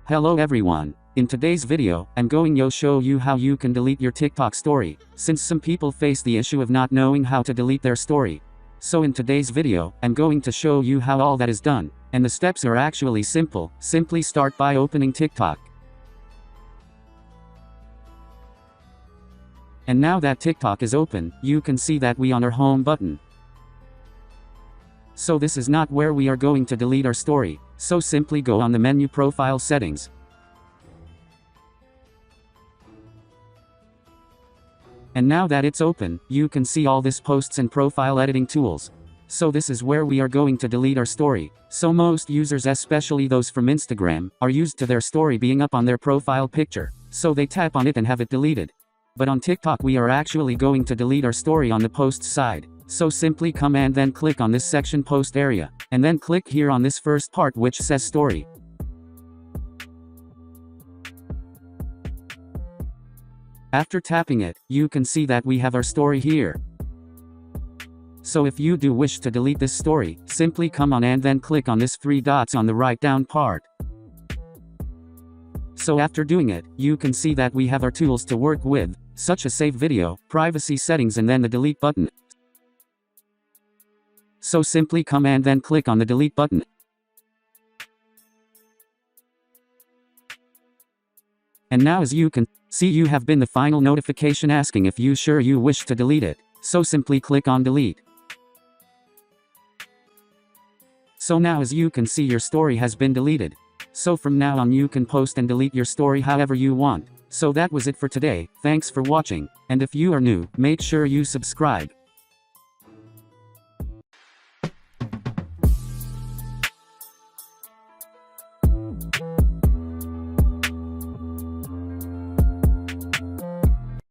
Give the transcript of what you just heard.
Hello everyone. In today's video, I'm going to show you how you can delete your TikTok story, since some people face the issue of not knowing how to delete their story. So in today's video, I'm going to show you how all that is done, and the steps are actually simple. Simply start by opening TikTok. And now that TikTok is open, you can see that we on our home button. So this is not where we are going to delete our story, so simply go on the menu Profile Settings. And now that it's open, you can see all this posts and profile editing tools. So this is where we are going to delete our story. So most users, especially those from Instagram, are used to their story being up on their profile picture, so they tap on it and have it deleted. But on TikTok we are actually going to delete our story on the posts side. So simply come and then click on this section post area, and then click here on this first part which says story. After tapping it, you can see that we have our story here. So if you do wish to delete this story, simply come on and then click on this three dots on the right down part. So after doing it, you can see that we have our tools to work with, such as save video, privacy settings, and then the delete button. So simply come and then click on the delete button. And now as you can see, you have been the final notification asking if you sure you wish to delete it. So simply click on delete. So now as you can see, your story has been deleted. So from now on you can post and delete your story however you want. So that was it for today. Thanks for watching. And if you are new, make sure you subscribe.